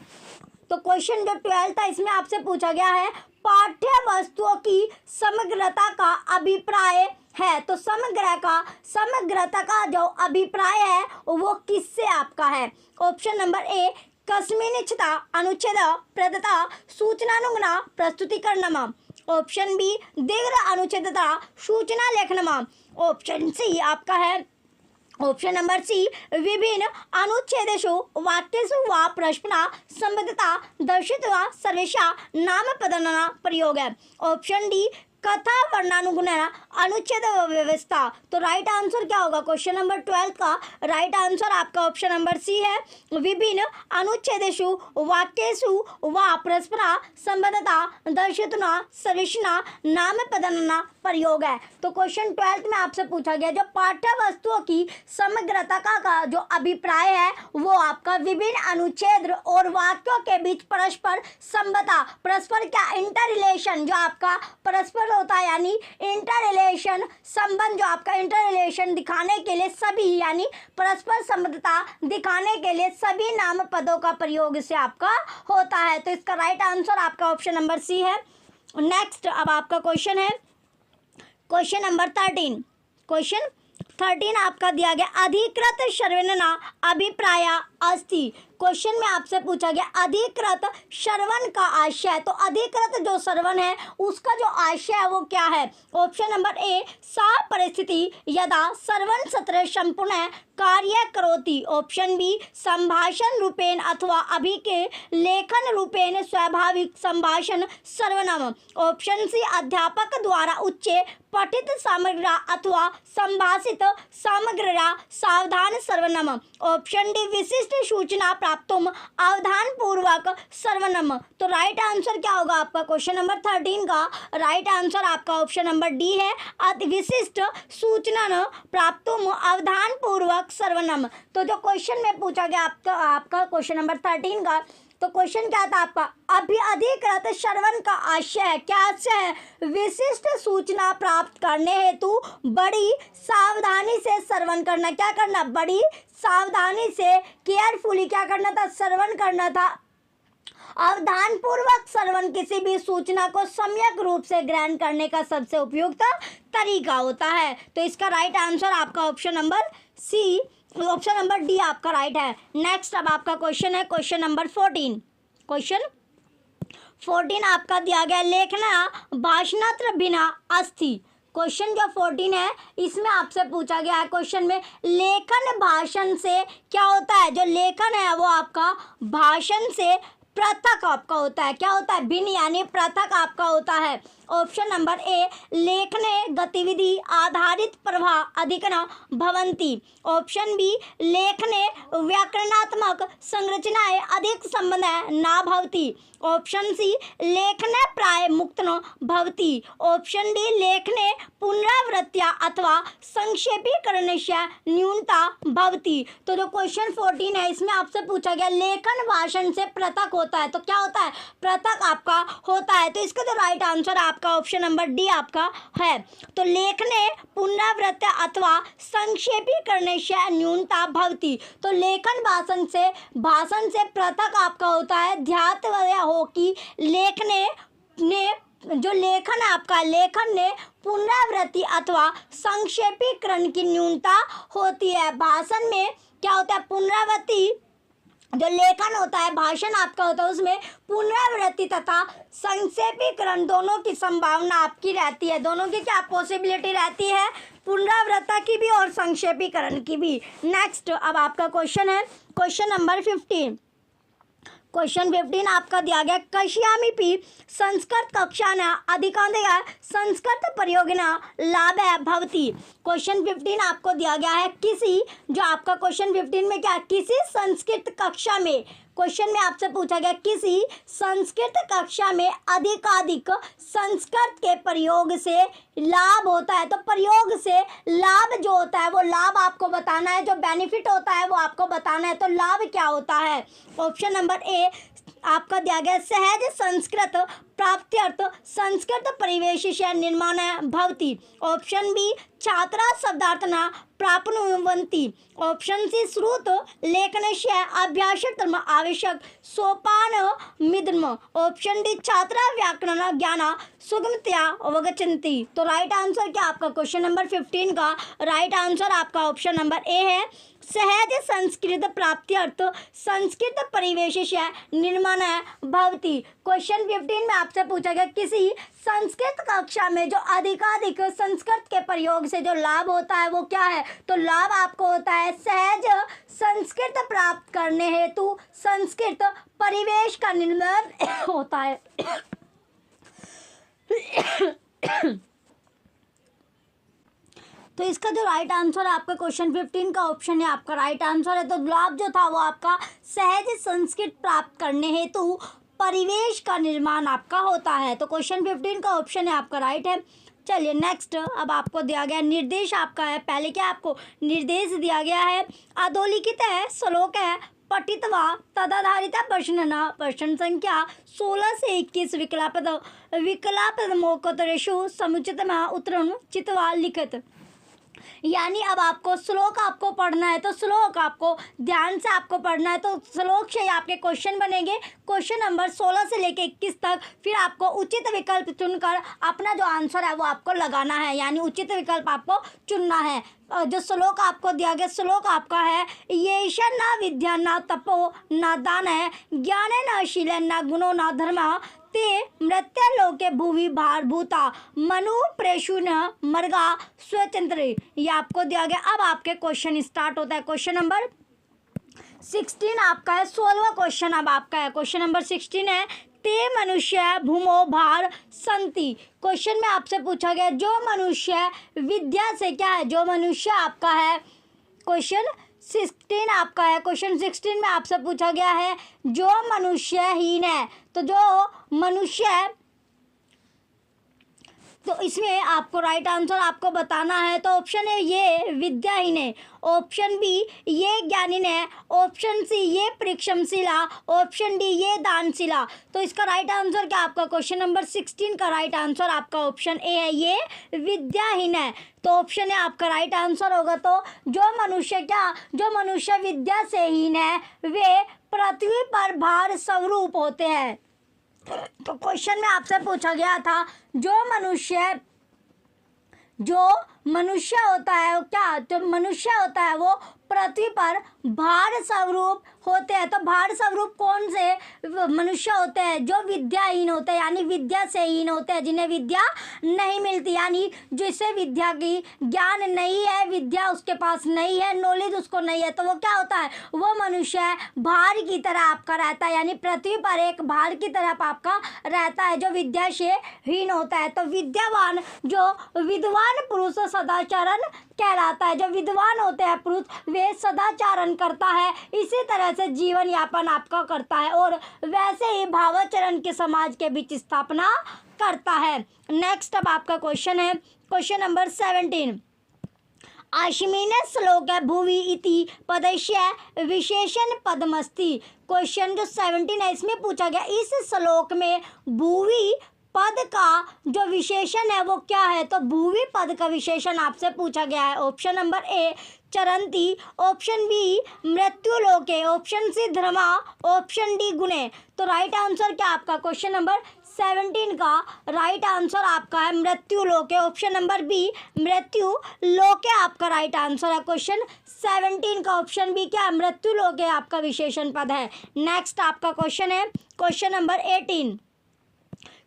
तो क्वेश्चन जो 12 था इसमें आपसे पूछा गया है पाठ्य वस्तुओं की समग्रता का अभिप्राय है। तो समग्रता का जो अभिप्राय है वो किससे आपका है? ऑप्शन नंबर ए कस्मिंश्चित् अनुच्छेद प्रदत्ता सूचनानुगुणा प्रस्तुतीकरणम। ऑप्शन बी दीर्घ अनुच्छेदता सूचना लेखनम। ऑप्शन सी आपका है ऑप्शन नंबर सी विभिन्न अनुच्छेदेषु वाक्येषु वा प्रश्न संबद्धता दर्शित्वा सर्वेषां नामपदानां प्रयोग है। ऑप्शन डी कथा वर्णानुगुण अनुच्छेद व्यवस्था। तो राइट आंसर क्या होगा क्वेश्चन नंबर 12 का? राइट आंसर आपका ऑप्शन नंबर सी है विभिन्न अनुच्छेदेषु वाक्येषु वा प्रश्न संबद्धता दर्शित्वा सर्वेषां नामपदानां प्रयोग है। तो क्वेश्चन 12 में आपसे पूछा गया जो पाठ्य वस्तुओं की समग्रता का जो अभिप्राय है वो आपका विभिन्न अनुच्छेद और वाक्यों के बीच परस्पर संबद्धता, परस्पर क्या इंटर रिलेशन जो आपका परस्पर होता है यानी इंटर रिलेशन संबंध जो आपका इंटर रिलेशन दिखाने के लिए सभी यानी परस्पर संबद्धता दिखाने के लिए सभी नाम पदों का प्रयोग से आपका होता है। तो इसका राइट आंसर आपका ऑप्शन नंबर सी है। नेक्स्ट अब आपका क्वेश्चन है क्वेश्चन नंबर 13। क्वेश्चन 13 आपका दिया गया अधिकृत सर्वनाम अभिप्राय अस्ति। क्वेश्चन में आपसे पूछा गया अधिकृत श्रवण का आशय, तो अधिकृत जो श्रवण है उसका जो आशय है वो क्या है? ऑप्शन नंबर ए सा परिस्थिति यदा श्रवण सत्र संपूर्ण कार्य करोति। ऑप्शन बी संभाषण रूपेण अथवा अभी के लेखन रूपेण स्वाभाविक संभाषण श्रवणम। ऑप्शन सी अध्यापक द्वारा उच्चे पठित सामग्र्या अथवा संभाषित सामग्र्या सावधान श्रवणम। ऑप्शन डी विशिष्ट सूचना प्राप्तुम अवधान पूर्वक श्रवणम। तो राइट आंसर क्या होगा आपका क्वेश्चन नंबर 13 का? राइट आंसर आपका ऑप्शन नंबर डी है, विशिष्ट सूचना प्राप्तुम अवधान पूर्वक श्रवणम। तो जो क्वेश्चन में पूछा गया आपका क्वेश्चन नंबर 13 का, तो क्वेश्चन क्या था आपका? अधिकृत श्रवण का आशय क्या है? विशिष्ट सूचना प्राप्त करने हेतु बड़ी सावधानी से श्रवण करना। क्या करना? बड़ी सावधानी से केयरफुली क्या करना था? श्रवण करना था। अवधान पूर्वक श्रवण किसी भी सूचना को सम्यक रूप से ग्रहण करने का सबसे उपयुक्त तरीका होता है। तो इसका राइट आंसर आपका option number C, option number D आपका राइट है। नेक्स्ट अब आपका क्वेश्चन है क्वेश्चन नंबर 14। क्वेश्चन 14 आपका दिया गया लेखना भाषणात्र बिना अस्थि। क्वेश्चन जो 14 है इसमें आपसे पूछा गया है क्वेश्चन में लेखन भाषण से क्या होता है? जो लेखन है वो आपका भाषण से पृथक आपका होता है। क्या होता है? भिन्न यानी पृथक आपका होता है। ऑप्शन नंबर ए लेखने गतिविधि आधारित प्रवाह अधिकन भवन्ति। ऑप्शन बी लेखने व्याकरणात्मक संरचनाएं अधिक संबंध ना भवति। ऑप्शन सी लेखने प्राय मुक्त न भवति। ऑप्शन डी लेखने पुनरावृत्तिया अथवा संक्षेपीकरणस्य न्यूनता भवति। तो जो क्वेश्चन 14 है इसमें आपसे पूछा गया लेखन भाषण से पृथक होता है। तो क्या होता है? पृथक आपका होता है। तो इसका जो राइट आंसर आपका ऑप्शन नंबर डी आपका है। तो लेखने पुनरावृत्ति अथवा संक्षेपीकरणस्य न्यूनता भवति। तो लेखन भाषण से पृथक आपका होता है। ध्यातव्य हो कि लेखने ने जो लेखन है आपका लेखन ने पुनरावृत्ति अथवा संक्षेपीकरण की न्यूनता होती है। भाषण में क्या होता है? पुनरावृत्ति जो लेखन होता है भाषण आपका होता है उसमें पुनरावृत्ति तथा संक्षेपीकरण दोनों की संभावना आपकी रहती है। दोनों की क्या पॉसिबिलिटी रहती है? पुनरावृत्ति की भी और संक्षेपीकरण की भी। नेक्स्ट अब आपका क्वेश्चन है क्वेश्चन नंबर 15। क्वेश्चन 15 आपका दिया गया कश्यामीपि संस्कृत कक्षा न अधिकांशतः संस्कृत प्रयोगिना लाभ भवति। क्वेश्चन 15 आपको दिया गया है किसी जो आपका क्वेश्चन 15 में क्या किसी संस्कृत कक्षा में क्वेश्चन में आपसे पूछा गया किसी संस्कृत कक्षा में अधिकाधिक संस्कृत के प्रयोग से लाभ होता है। तो प्रयोग से लाभ जो होता है वो लाभ आपको बताना है। जो बेनिफिट होता है वो आपको बताना है। तो लाभ क्या होता है? ऑप्शन नंबर ए आपका दिया गया सहज संस्कृत प्राप्त्यर्थ संस्कृत परिवेश से निर्माण भवति। ऑप्शन बी छात्रा शब्दार्थना प्राप्नुवन्ति। ऑप्शन सी श्रुत लेखनस्य अभ्यासक्रम आवश्यक सोपान मिद्रम। ऑप्शन डी छात्रा व्याकरण ज्ञान सुगमतया अवगच्छन्ति। तो राइट आंसर क्या आपका क्वेश्चन नंबर 15 का? राइट आंसर आपका ऑप्शन नंबर ए है सहज संस्कृत प्राप्त्यर्थ संस्कृत परिवेश से निर्माण भवति। क्वेश्चन 15 में आपसे पूछा गया किसी संस्कृत कक्षा में जो अधिकाधिक संस्कृत के प्रयोग से जो लाभ होता है वो क्या है? तो लाभ आपको होता है सहज संस्कृत प्राप्त करने हेतु संस्कृत परिवेश का निर्माण होता है। तो इसका जो राइट आंसर आपका क्वेश्चन 15 का ऑप्शन है आपका राइट आंसर है। तो लाभ जो था वो आपका सहज संस्कृत प्राप्त करने हेतु परिवेश का निर्माण आपका होता है। तो क्वेश्चन 15 का ऑप्शन है आपका राइट है। चलिए नेक्स्ट अब आपको दिया गया निर्देश आपका है। पहले क्या आपको निर्देश दिया गया है अधोलिखित है श्लोक है पठित्वा तदाधारित प्रश्न संख्या 16 से 21 विकल्प मोकोत्तरेषु समुचितम उत्तरं चित्वा लिखित। यानी अब आपको श्लोक आपको पढ़ना है तो श्लोक आपको ध्यान से आपको पढ़ना है, तो श्लोक से आपके क्वेश्चन बनेंगे, क्वेश्चन नंबर 16 से लेके 21 तक। फिर आपको उचित विकल्प चुनकर अपना जो आंसर है वो आपको लगाना है, यानी उचित विकल्प आपको चुनना है। जो श्लोक आपको दिया गया श्लोक आपका है, येष न विद्या न तपो न दान ज्ञान न शील न गुणो न धर्म ते मृत्युलोके भुवि भारभूता मनु प्रेषु न मर्गा स्वतंत्र। ये आपको दिया गया। अब आपके क्वेश्चन स्टार्ट होता है। क्वेश्चन नंबर 16 आपका है, 16वां क्वेश्चन अब आपका है। क्वेश्चन नंबर 16 है, ते मनुष्य भूमो भार संति। क्वेश्चन में आपसे पूछा गया जो मनुष्य विद्या से क्या है, जो मनुष्य आपका है, क्वेश्चन 16 आपका है। क्वेश्चन 16 में आपसे पूछा गया है जो मनुष्यहीन है, तो जो मनुष्य है, तो इसमें आपको राइट आंसर आपको बताना है। तो ऑप्शन है ये विद्याहीन है, ऑप्शन बी ये ज्ञानीन है, ऑप्शन सी ये परिश्रमशीला, ऑप्शन डी ये दानशीला। तो इसका राइट आंसर क्या आपका क्वेश्चन नंबर 16 का राइट आंसर आपका ऑप्शन ए है, ये विद्याहीन है। तो ऑप्शन है आपका राइट आंसर होगा। तो जो मनुष्य विद्या से हीन है वे पृथ्वी पर भार स्वरूप होते हैं। तो क्वेश्चन में आपसे पूछा गया था जो मनुष्य होता है क्या, जो मनुष्य होता है वो पृथ्वी पर भार स्वरूप होते हैं। तो भार स्वरूप कौन से मनुष्य होते हैं, जो विद्याहीन होते हैं, यानी विद्या से हीन होते हैं, जिन्हें विद्या नहीं मिलती, यानी जिसे विद्या की ज्ञान नहीं है, विद्या उसके पास नहीं है, नॉलेज उसको नहीं है, तो वो क्या होता है, वो मनुष्य भार की तरह आपका रहता है, यानी पृथ्वी पर एक भार की तरह आपका रहता है जो विद्या से हीन होता है। तो विद्यावान जो विद्वान पुरुष सदाचरण कहलाता है, जो विद्वान होते हैं पुरुष वे सदाचरण करता है, इसी तरह से जीवन यापन आपका करता है और वैसे ही भावाचरण के समाज के बीच स्थापना करता है। नेक्स्ट अब आपका क्वेश्चन है क्वेश्चन नंबर 17। आश्मीन श्लोक है भुवि इति पदस्य विशेषण पदमस्ति। क्वेश्चन जो 17 है इसमें पूछा गया इस श्लोक में भुवि पद का जो विशेषण है वो क्या है। तो भुवि पद का विशेषण आपसे पूछा गया है। ऑप्शन नंबर ए चरंती, ऑप्शन बी मृत्युलोके, ऑप्शन सी धर्मा, ऑप्शन डी गुणे। तो राइट आंसर क्या आपका क्वेश्चन नंबर 17 का राइट आंसर आपका है मृत्युलोके, ऑप्शन नंबर बी मृत्युलोके आपका राइट आंसर है। क्वेश्चन 17 का ऑप्शन बी क्या है, मृत्युलोके आपका विशेषण पद है। नेक्स्ट आपका क्वेश्चन है क्वेश्चन नंबर 18।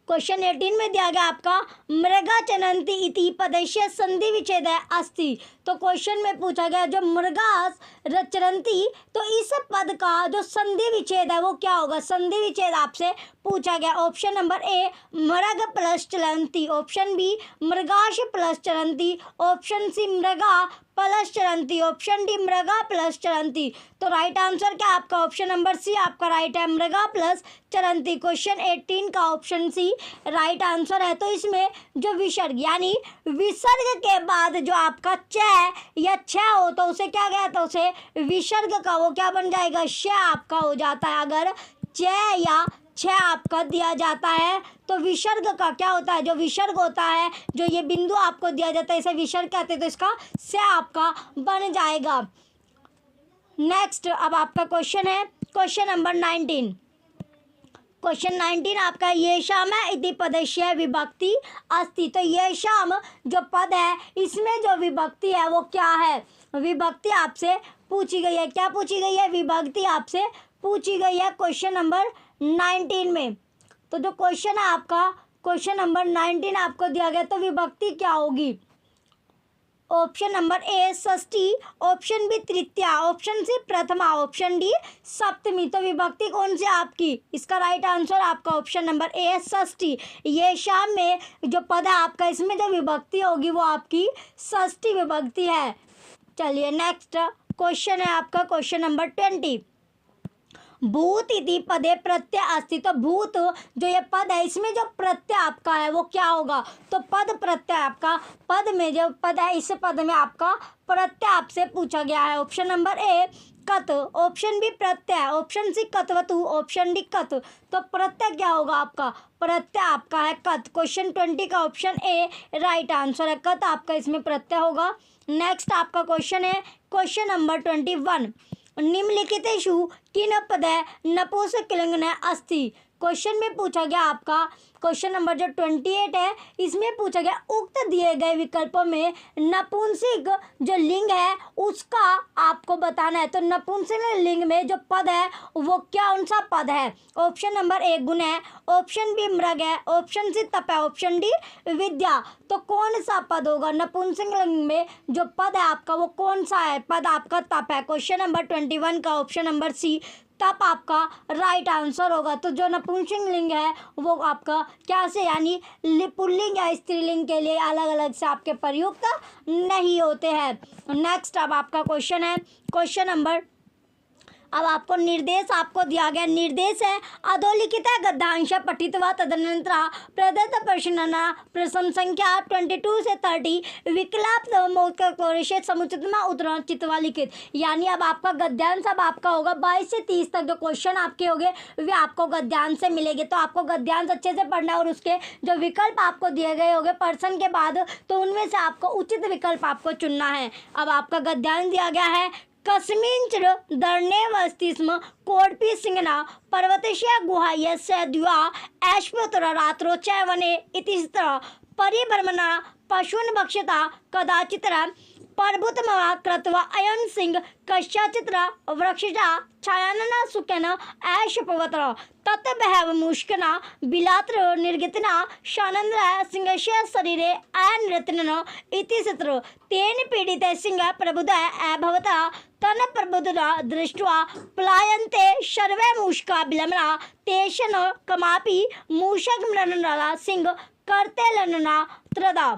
क्वेश्चन 18 में दिया गया आपका मृगा चरंती इति पदस्य संधि विच्छेद अस्ति। तो क्वेश्चन में पूछा गया जो मृगा चरंती, तो इस पद का जो संधि विच्छेद है वो क्या होगा, संधि विच्छेद आपसे पूछा गया। ऑप्शन नंबर ए मृग प्लस चरंती, ऑप्शन बी मृगाश प्लस चरंती, ऑप्शन सी मृगा प्लस चरंती, ऑप्शन डी मृगा प्लस चरंती। तो राइट आंसर क्या आपका ऑप्शन नंबर सी आपका राइट है मृगा प्लस चरंती। क्वेश्चन 18 का ऑप्शन सी राइट आंसर है। तो इसमें जो विसर्ग यानी विसर्ग के बाद जो आपका च या छ हो तो उसे क्या कहता है, उसे विसर्ग का वो क्या बन जाएगा, श आपका हो जाता है। अगर च या छ आपका दिया जाता है तो विसर्ग का क्या होता है, जो विसर्ग होता है, जो ये बिंदु आपको दिया जाता है इसे विसर्ग कहते हैं, तो इसका स आपका बन जाएगा। नेक्स्ट अब आपका क्वेश्चन है क्वेश्चन नंबर 19। क्वेश्चन 19 आपका ये शाम है इति पदस्य विभक्ति अस्ति। तो ये शाम जो पद है इसमें जो विभक्ति है वो क्या है, विभक्ति आपसे पूछी गई है। क्या पूछी गई है, विभक्ति आपसे पूछी गई है क्वेश्चन नंबर 19 में। तो जो क्वेश्चन है आपका क्वेश्चन नंबर 19 आपको दिया गया, तो विभक्ति क्या होगी। ऑप्शन नंबर ए षष्ठी, ऑप्शन बी तृतीया, ऑप्शन सी प्रथमा, ऑप्शन डी सप्तमी। तो विभक्ति कौन सी आपकी, इसका राइट आंसर आपका ऑप्शन नंबर ए षष्ठी। ये शाम में जो पद है आपका इसमें जो विभक्ति होगी वो आपकी षष्ठी विभक्ति है। चलिए नेक्स्ट क्वेश्चन है आपका क्वेश्चन नंबर 20। भूत इति पदे प्रत्यय अस्ति। तो भूत जो ये पद है इसमें जो प्रत्यय आपका है वो क्या होगा, तो पद प्रत्यय आपका, पद में जो पद है इस पद में आपका प्रत्यय आपसे पूछा गया है। ऑप्शन नंबर ए कत, ऑप्शन बी प्रत्यय, ऑप्शन सी कतवतु, ऑप्शन डी कत। तो प्रत्यय क्या होगा आपका, प्रत्यय आपका है कत। क्वेश्चन 20 का ऑप्शन ए राइट आंसर है कत आपका इसमें प्रत्यय होगा। नेक्स्ट आपका क्वेश्चन है क्वेश्चन नंबर 21, निम्नलिखितेषु किन पदे नपुंसकलिंगे अस्ति। क्वेश्चन में पूछा गया आपका क्वेश्चन नंबर जो 28 है, इसमें पूछा गया उक्त दिए गए विकल्पों में नपुंसक जो लिंग है उसका आपको बताना है। तो नपुंसक लिंग में जो पद है वो कौन सा पद है। ऑप्शन नंबर ए गुण है, ऑप्शन बी मृग है, ऑप्शन सी तप है, ऑप्शन डी विद्या। तो कौन सा पद होगा नपुंसक लिंग में जो पद है आपका वो कौन सा है। पद आपका तप है। क्वेश्चन नंबर 21 का ऑप्शन नंबर सी तब आपका राइट आंसर होगा। तो जो नपुंसक लिंग है वो आपका क्या से यानी पुल्लिंग या स्त्रीलिंग के लिए अलग अलग से आपके प्रयुक्त नहीं होते हैं। नेक्स्ट अब आपका क्वेश्चन है क्वेश्चन नंबर, अब आपको निर्देश आपको दिया गया निर्देश है अधोलिखित गद्यांश पठित्वा तदनंतर प्रदत्त प्रश्न संख्या 22 से 30 विकल्प मौखिक समुचितमा उत्तर चित्वा लिखित। यानी अब आपका गद्यांश अब आपका होगा 22 से 30 तक जो क्वेश्चन आपके होंगे वे आपको गद्यांश से मिलेंगे। तो आपको गद्यांश अच्छे से पढ़ना और उसके जो विकल्प आपको दिए गए होंगे प्रश्न के बाद तो उनमें से आपको उचित विकल्प आपको चुनना है। अब आपका गद्यांश दिया गया है कस्मिंश्चित् दर्णे स्म कोऽपि सिंहना पर्वतस्य गुहायस्य द्वा ऐश्वोत्तर रात्रो च वने इति परिभ्रमणा पशून् भक्षता कदाचित् पर्वतमवा कृत्वा अयं सिंह कस्यचित् वृक्षजा छायानन सुखेन ऐशपवत् तत् बहव मुष्कना बिलात्र निर्गतना शानन्द्र सिंहस्य शरीरे अनृतन इति सत्र तेन पीडिते सिंह प्रबुद्ध अभवत् तन प्रबुद्धता दृष्ट्वा प्लायन्ते सर्वे मूषका विलम्बना तेषन कमापि मूषकमृणला सिंह करते लनना त्रदा।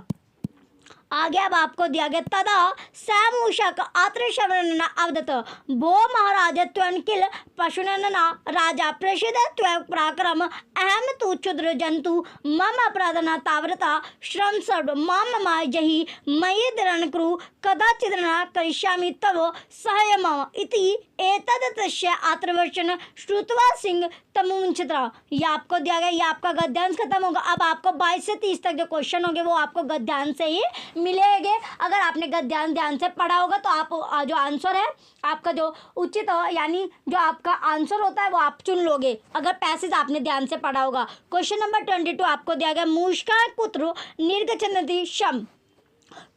आगे अब आपको दिया गया तदा स मूषक अत्र श्रवणन अवदत् भो महाराज त्वं किल पशुनना राजा प्रसिद्ध त्वं पराक्रम अहम तु क्षुद्र जंतु मम अपराधना ताव्रता श्रम सर्व मम जहि मयि दरण कुरु कदाचित् न करिष्यामि तव सहायम इति एतद् तस्य आत्मवचन श्रुत्वा सिंह तमुंचत्र। ये आपको दिया गया, ये आपका गद्यांश खत्म होगा। अब आपको 22 से 30 तक जो क्वेश्चन होंगे वो आपको गद्यांश से ही मिलेंगे। अगर आपने गद्यांश ध्यान से पढ़ा होगा तो आप जो आंसर है आपका जो उचित यानी जो आपका आंसर होता है वो आप चुन लोगे अगर पैसेज आपने ध्यान से पढ़ा होगा। क्वेश्चन नंबर 22 आपको दिया गया मूषका कुत्र निर्गच्छन्ति शम।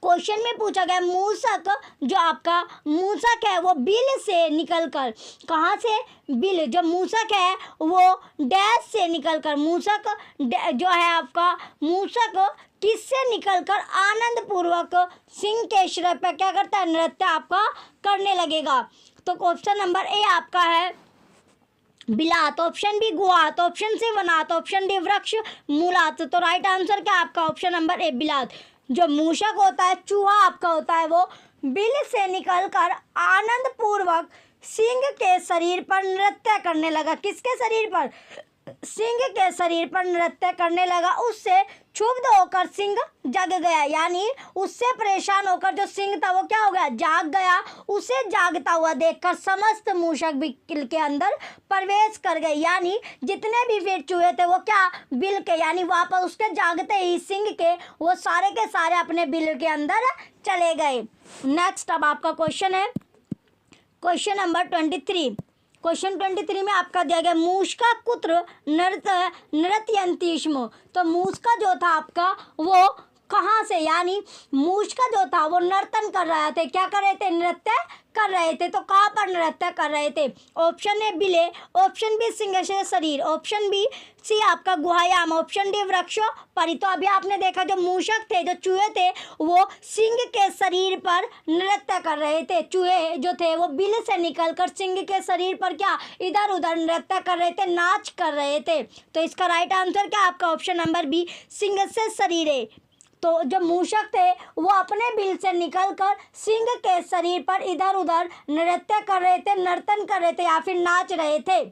क्वेश्चन में पूछा गया मूषक जो आपका मूषक है वो बिल से निकलकर कहाँ से बिल जो मूषक है वो डैश से निकलकर मूषक जो है आपका मूषक किससे निकलकर आनंद पूर्वक सिंह के सिर पर क्या करता है नृत्य आपका करने लगेगा। तो ऑप्शन नंबर ए आपका है बिलात, ऑप्शन बी गुआत, ऑप्शन सी वनात, ऑप्शन डी वृक्ष मूलात। तो राइट आंसर क्या आपका ऑप्शन नंबर ए बिलात। जो मूषक होता है चूहा आपका होता है वो बिल से निकलकर आनंद पूर्वक सिंह के शरीर पर नृत्य करने लगा। किसके शरीर पर? सिंह के शरीर पर नृत्य करने लगा। उससे क्षुब्ध होकर सिंह जग गया यानी उससे परेशान होकर जो सिंह था वो क्या हो गया जाग गया। उसे जागता हुआ देखकर समस्त मूषक बिल के अंदर प्रवेश कर गए यानी जितने भी फिर चूहे थे वो क्या बिल के यानी वापस उसके जागते ही सिंह के वो सारे के सारे अपने बिल के अंदर चले गए। नेक्स्ट अब आपका क्वेश्चन है क्वेश्चन नंबर 23। क्वेश्चन 23 में आपका दिया गया मूषका कुत्र नृत्यन्ति स्म। तो मूषका जो था आपका वो कहाँ से यानी मूषका जो था वो नर्तन कर रहे थे। क्या कर रहे थे? नृत्य कर रहे थे। तो कहाँ पर नृत्य कर रहे थे? ऑप्शन ए बिले, ऑप्शन बी सिंह से शरीर, ऑप्शन बी सी आपका गुहायाम, ऑप्शन डी वृक्ष पर। तो अभी आपने देखा जो मूषक थे जो चूहे थे वो सिंह के शरीर पर नृत्य कर रहे थे। चूहे जो थे वो बिल से निकलकर सिंह के शरीर पर क्या इधर उधर नृत्य कर रहे थे, नाच कर रहे थे। तो इसका राइट आंसर क्या आपका ऑप्शन नंबर बी सिंह से शरीर है। तो जो मूषक थे वो अपने बिल से निकलकर सिंह के शरीर पर इधर उधर नृत्य कर रहे थे, नर्तन कर रहे थे या फिर नाच रहे थे।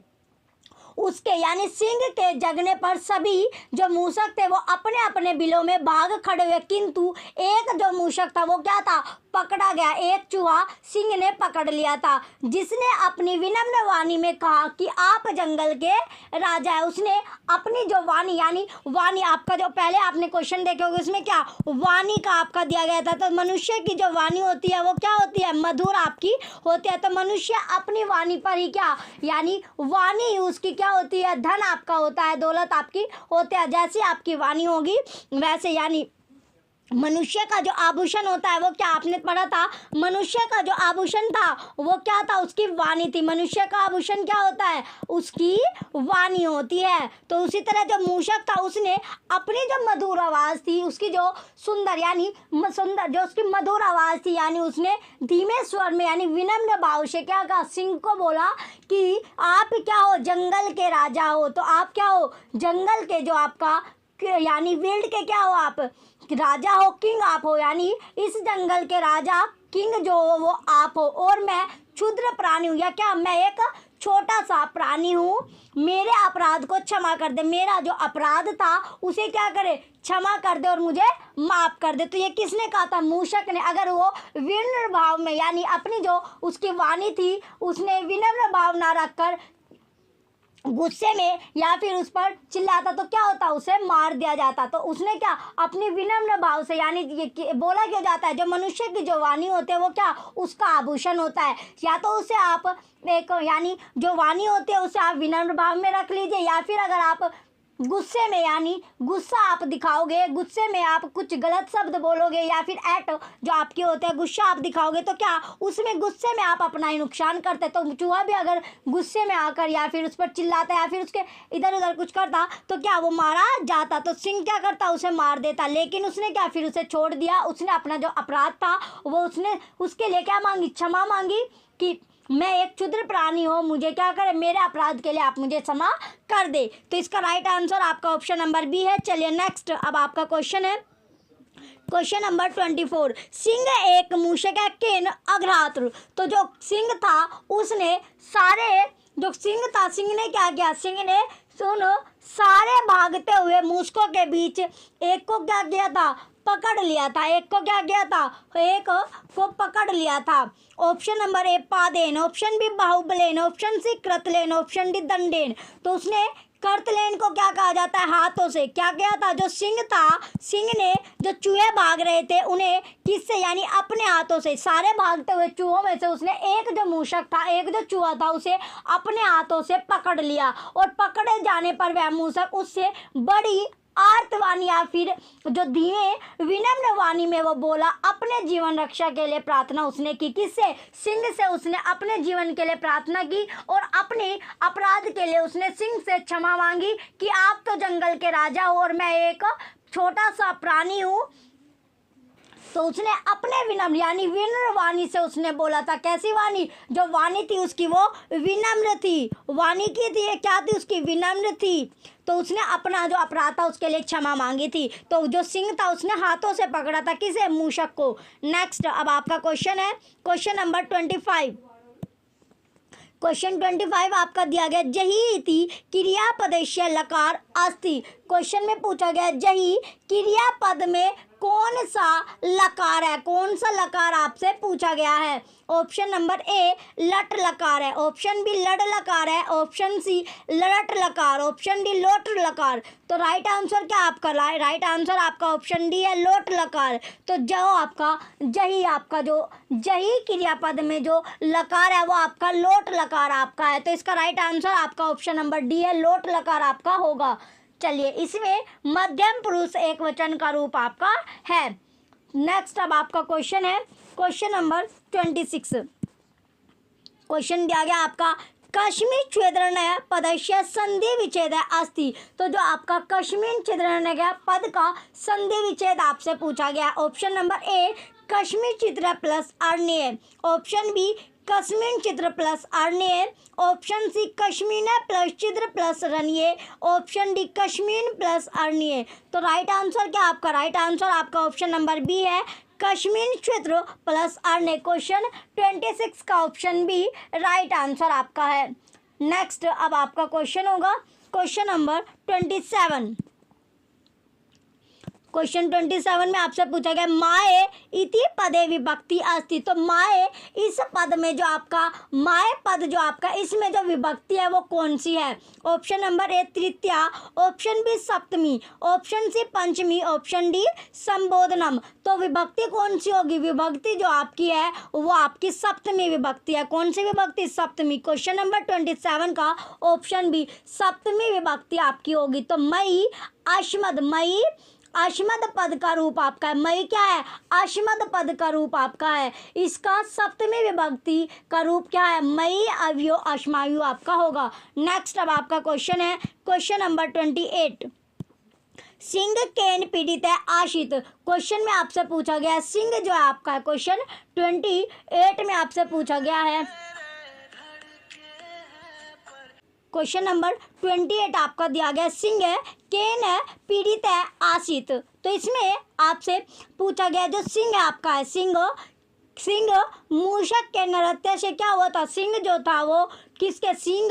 उसके यानी सिंह के जगने पर सभी जो मूषक थे वो अपने अपने बिलों में भाग खड़े हुए, किंतु एक जो मूषक था वो क्या था पकड़ा गया। एक चूहा सिंह ने पकड़ लिया था, जिसने अपनी विनम्र वाणी में कहा कि आप जंगल के राजा है। उसने अपनी जो वाणी, यानी वाणी आपका जो पहले आपने क्वेश्चन देखे होंगे उसमें क्या वाणी का आपका दिया गया था। तो मनुष्य की जो वाणी होती है वो क्या होती है, मधुर आपकी होती है। तो मनुष्य अपनी वाणी पर ही क्या, यानी वाणी उसकी क्या होती है, धन आपका होता है, दौलत आपकी होती है। जैसी आपकी वाणी होगी वैसे, यानी मनुष्य का जो आभूषण होता है वो क्या, आपने पढ़ा था, मनुष्य का जो आभूषण था वो क्या था, उसकी वाणी थी। मनुष्य का आभूषण क्या होता है, उसकी वाणी होती है। तो उसी तरह जो मूषक था उसने अपनी जो मधुर आवाज़ थी, उसकी जो सुंदर, यानी सुंदर जो उसकी मधुर आवाज़ थी, यानी उसने धीमे स्वर में यानी विनम्र भाव से क्या कहा, सिंह को बोला कि आप क्या हो, जंगल के राजा हो। तो आप क्या हो, जंगल के जो आपका यानी विल्ड के क्या हो, आप राजा हो, किंग आप हो, यानी इस जंगल के राजा किंग जो हो वो आप हो। और मैं क्षुद्र प्राणी हूँ, या क्या मैं एक छोटा सा प्राणी हूँ, मेरे अपराध को क्षमा कर दे। मेरा जो अपराध था उसे क्या करे, क्षमा कर दे और मुझे माफ़ कर दे। तो ये किसने कहा था, मूषक ने। अगर वो विनम्र भाव में, यानी अपनी जो उसकी वाणी थी उसने विनम्र भाव ना रखकर गुस्से में या फिर उस पर चिल्लाता तो क्या होता, उसे मार दिया जाता। तो उसने क्या अपनी विनम्र भाव से, यानी ये बोला क्यों जाता है, जो मनुष्य की जो वाणी होती है वो क्या उसका आभूषण होता है। या तो उसे आप एक, यानी जो वाणी होती है उसे आप विनम्र भाव में रख लीजिए, या फिर अगर आप गुस्से में, यानी गुस्सा आप दिखाओगे, गुस्से में आप कुछ गलत शब्द बोलोगे, या फिर ऐट जो आपके होते हैं गुस्सा आप दिखाओगे, तो क्या उसमें गुस्से में आप अपना ही नुकसान करते। तो चूहा भी अगर गुस्से में आकर या फिर उस पर चिल्लाता या फिर उसके इधर उधर कुछ करता तो क्या वो मारा जाता। तो सिंह क्या करता, उसे मार देता। लेकिन उसने क्या फिर उसे छोड़ दिया। उसने अपना जो अपराध था वो उसने उसके लिए क्या मांगी, क्षमा मांगी कि मैं एक क्षुद्र प्राणी हूँ, मुझे क्या करे, मेरे अपराध के लिए आप मुझे क्षमा कर दे। तो इसका राइट आंसर आपका ऑप्शन नंबर बी है। चलिए नेक्स्ट, अब आपका क्वेश्चन है क्वेश्चन नंबर 24। सिंह एक मूषक है केन अग्रहात्र। तो जो सिंह था उसने सारे, जो सिंह था, सिंह ने क्या किया, सिंह ने सुनो सारे भागते हुए मूषकों के बीच एक को क्या किया था, पकड़ लिया था। एक को क्या किया था, एक को पकड़ लिया था। ऑप्शन नंबर ए पादेन, ऑप्शन बी बाहुबलेन, ऑप्शन सी कृतलेन, ऑप्शन डी दंडेन। तो उसने कर्तलेन को क्या कहा जाता है, हाथों से क्या किया था। जो सिंह था, सिंह ने जो चूहे भाग रहे थे उन्हें किससे, यानी अपने हाथों से, सारे भागते हुए चूहों में से उसने एक जो मूषक था, एक जो चूहा था उसे अपने हाथों से पकड़ लिया। और पकड़े जाने पर वह मूषक उससे बड़ी आर्तवाणी या फिर जो धीमे विनम्र वाणी में वो बोला, अपने जीवन रक्षा के लिए प्रार्थना उसने की। किससे, सिंह से उसने अपने जीवन के लिए प्रार्थना की और अपने अपराध के लिए उसने सिंह से क्षमा मांगी कि आप तो जंगल के राजा हो और मैं एक छोटा सा प्राणी हूँ। तो उसने अपने विनम्र यानी विनम्र वाणी से उसने बोला था। कैसी वाणी, जो वाणी थी उसकी वो विनम्र थी। वाणी की थी क्या थी, उसकी विनम्र थी। तो उसने अपना जो अपराध था उसके लिए क्षमा मांगी थी। तो जो सिंह था उसने हाथों से पकड़ा था, किसे, मूषक को। नेक्स्ट, अब आपका क्वेश्चन है क्वेश्चन नंबर 25। क्वेश्चन 25 आपका दिया गया, जही इति क्रियापदस्य लकार अस्ति। क्वेश्चन में पूछा गया जही क्रियापद में कौन सा लकार है, कौन सा लकार आपसे पूछा गया है। ऑप्शन नंबर ए लट लकार है, ऑप्शन बी लड लकार है, ऑप्शन सी लड़ट लकार, ऑप्शन डी लोट लकार। तो राइट आंसर क्या आपका, राइट आंसर आपका ऑप्शन डी है लोट लकार। तो जो आपका जही, आपका जो जही क्रियापद में जो लकार है वो आपका लोट लकार आपका है। तो इसका राइट आंसर आपका ऑप्शन नंबर डी है, लोट लकार आपका होगा। चलिए, इसमें मध्यम पुरुष एक वचन का रूप आपका है। नेक्स्ट, अब आपका क्वेश्चन है क्वेश्चन नंबर 26। क्वेश्चन दिया गया आपका, कश्मीर छेदन पदस्य संधि विच्छेद अस्ति। तो जो आपका कश्मीर छेदन पद का संधि विच्छेद आपसे पूछा गया। ऑप्शन नंबर ए कश्मीर चित्र प्लस अर्ण्य, ऑप्शन बी कश्मीर चित्र प्लस अर्ण्य, ऑप्शन सी कश्मीर प्लस चित्र प्लस रण्य, ऑप्शन डी कश्मीर प्लस अर्ण्य। तो राइट आंसर क्या आपका, राइट आंसर आपका ऑप्शन नंबर बी है, कश्मीर चित्र प्लस अर्ण्य। क्वेश्चन 26 का ऑप्शन बी राइट आंसर आपका है। नेक्स्ट, अब आपका क्वेश्चन होगा क्वेश्चन नंबर 27। क्वेश्चन 27 में आपसे पूछा गया माए इति पदे विभक्ति अस्ति। तो माए इस पद में जो आपका माए पद जो आपका इसमें जो विभक्ति है वो कौन सी है? ऑप्शन नंबर ए तृतीया, ऑप्शन बी सप्तमी, ऑप्शन सी पंचमी, ऑप्शन डी संबोधनम। तो विभक्ति कौन सी होगी? विभक्ति जो आपकी है वो आपकी सप्तमी विभक्ति है। कौन सी विभक्ति? सप्तमी। क्वेश्चन नंबर 27 का ऑप्शन बी सप्तमी विभक्ति आपकी होगी। तो मई अश्मद, मई अश्मद पद का रूप आपका है। मई क्या है? अश्मद पद का रूप आपका है। इसका सप्तमी विभक्ति का रूप क्या है? मई अव्यो अश्मायु आपका होगा। नेक्स्ट अब आपका क्वेश्चन है क्वेश्चन नंबर 28, सिंह केन पीड़ित है आशित। क्वेश्चन में आपसे पूछा गया है सिंह जो है आपका क्वेश्चन 28 में आपसे पूछा गया है। क्वेश्चन नंबर 28 आपका दिया गया सिंह है, केन है, पीड़ित है, आशित। तो इसमें आपसे पूछा गया जो सिंह है आपका है सिंह मूषक के नृत्य से क्या हुआ था? सिंह जो था वो किसके? सिंह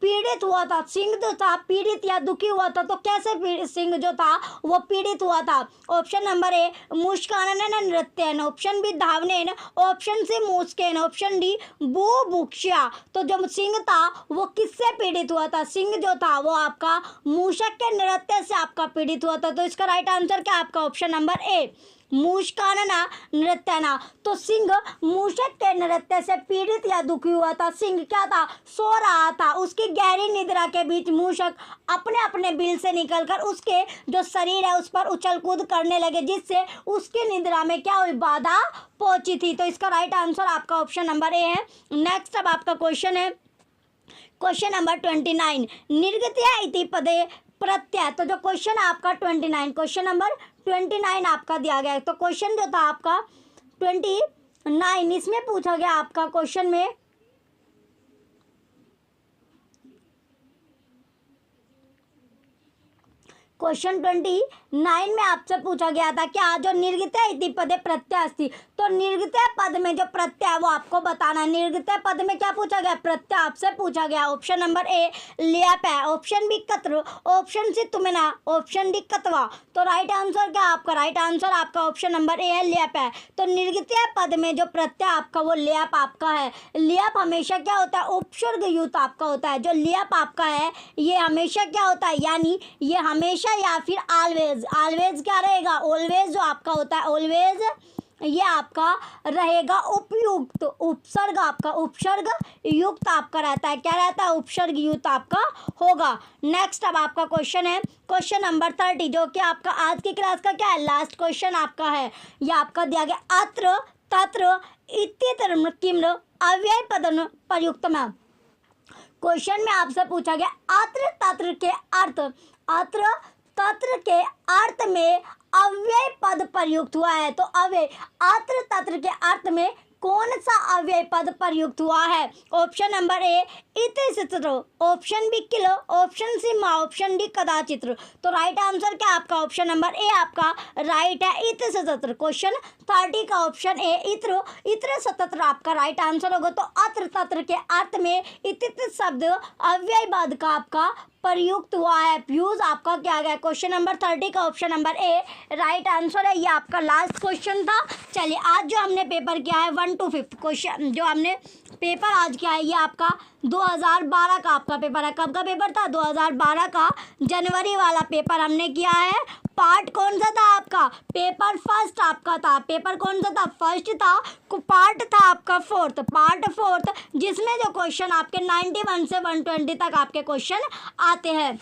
पीड़ित हुआ था। सिंह जो था पीड़ित या दुखी हुआ था। तो कैसे सिंह जो था वो पीड़ित हुआ था? ऑप्शन नंबर ए मुस्कानन नृत्यन, ऑप्शन बी धावनेन, ऑप्शन सी मूस्केन, ऑप्शन डी बुभुक्षा। तो जो सिंह था वो किससे पीड़ित हुआ था? सिंह जो था वो आपका मूषक के नृत्य से आपका पीड़ित हुआ था। तो इसका राइट आंसर क्या आपका? ऑप्शन नंबर ए मूषकानना नृत्यना। तो सिंह मूषक के नृत्य से पीड़ित या दुखी हुआ था। सिंह क्या था? सो रहा था। उसकी गहरी निद्रा के बीच मूषक अपने अपने बिल से निकलकर उसके जो शरीर है उस पर उछल कूद करने लगे, जिससे उसकी निद्रा में क्या हुई? बाधा पहुंची थी। तो इसका राइट आंसर आपका ऑप्शन नंबर ए है। नेक्स्ट अब आपका क्वेश्चन है क्वेश्चन नंबर 29, निर्गत्या इति पदे प्रत्यय। तो जो क्वेश्चन है आपका 29, क्वेश्चन नंबर 29 आपका दिया गया है। तो क्वेश्चन जो था आपका 29 इसमें पूछा गया आपका क्वेश्चन में क्वेश्चन 29 में आपसे पूछा गया था क्या जो निर्गत्या इति पदे प्रत्यय अस्ति। तो निर्गत्या पद में जो प्रत्यय है वो आपको बताना है। निर्गत्या पद में क्या पूछा गया? प्रत्यय आपसे पूछा गया। ऑप्शन नंबर ए ल्यप है, ऑप्शन बी कत्र, ऑप्शन सी तुमना, ऑप्शन डी कतवा। तो राइट आंसर क्या आपका? राइट आंसर आपका ऑप्शन नंबर ए है ल्यप है। तो निर्गत्या पद में जो प्रत्यय आपका वो ल्यप आपका है। ल्यप हमेशा क्या होता है? उपसर्ग युक्त आपका होता है। जो ल्यप आपका है ये हमेशा क्या होता है? यानी ये हमेशा या फिर ऑलवेज, ऑलवेज क्या रहेगा? ऑलवेज जो आपका होता है ऑलवेज ये आपका रहेगा उपयुक्त, उपसर्ग आपका उपसर्ग युक्त आपका रहता है। क्या रहता है? उपसर्ग युक्त आपका होगा। नेक्स्ट अब आपका क्वेश्चन है क्वेश्चन नंबर 30 जो कि आपका आज की क्लास का क्या है? लास्ट क्वेश्चन आपका है। ये आपका दिया गया अत्र तत्र इत्यत्र किम अव्यय पदन प्रयुक्तम। क्वेश्चन में आपसे पूछा गया अत्र तत्र के अर्थ, अत्र तत्र के अर्थ में अव्यय पद प्रयुक्त हुआ है। तो अव्यय अत्र तत्र के अर्थ में कौन सा अव्यय पद प्रयुक्त हुआ है? ऑप्शन नंबर ए इत्र, ऑप्शन बी किल, ऑप्शन सी मा, ऑप्शन डी कदाचित। तो राइट आंसर क्या आपका? ऑप्शन नंबर ए आपका राइट है इत्र सतत्र। क्वेश्चन 30 का ऑप्शन ए इत्र सतत्र आपका राइट आंसर होगा। तो अत्र तत्र के अर्थ में इत्र शब्द अव्यय पद का आपका प्रयुक्त हुआ है। यूज आपका क्या गया? क्वेश्चन नंबर 30 का ऑप्शन नंबर ए राइट आंसर है। ये आपका लास्ट क्वेश्चन था। चलिए आज जो हमने पेपर किया है 1 to 5 क्वेश्चन जो हमने पेपर आज किया है ये आपका 2012 का आपका पेपर है। कब का पेपर था? 2012 का जनवरी वाला पेपर हमने किया है। पार्ट कौन सा था आपका? पेपर फर्स्ट आपका था। पेपर कौन सा था? फर्स्ट था। पार्ट था आपका फोर्थ, पार्ट फोर्थ, जिसमें जो क्वेश्चन आपके 91 से 120 तक आपके क्वेश्चन आते हैं।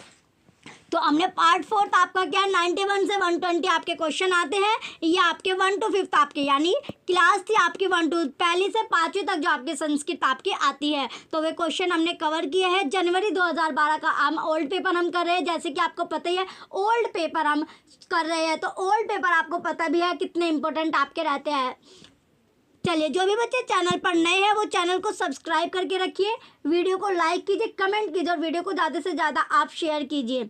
तो हमने पार्ट फोर्थ आपका क्या 91 से 120 आपके क्वेश्चन आते हैं। ये आपके 1 to 5 आपके यानी क्लास थी आपकी 1 to पहली से 5वीं तक जो आपकी संस्कृत आपकी आती है। तो वे क्वेश्चन हमने कवर किए हैं। जनवरी 2012 का हम ओल्ड पेपर हम कर रहे हैं। जैसे कि आपको पता ही है ओल्ड पेपर हम कर रहे हैं। तो ओल्ड पेपर आपको पता भी है कितने इंपॉर्टेंट आपके रहते हैं। चलिए जो भी बच्चे चैनल पर नए हैं वो चैनल को सब्सक्राइब करके रखिए, वीडियो को लाइक कीजिए, कमेंट कीजिए और वीडियो को ज़्यादा से ज़्यादा आप शेयर कीजिए।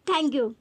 Thank you.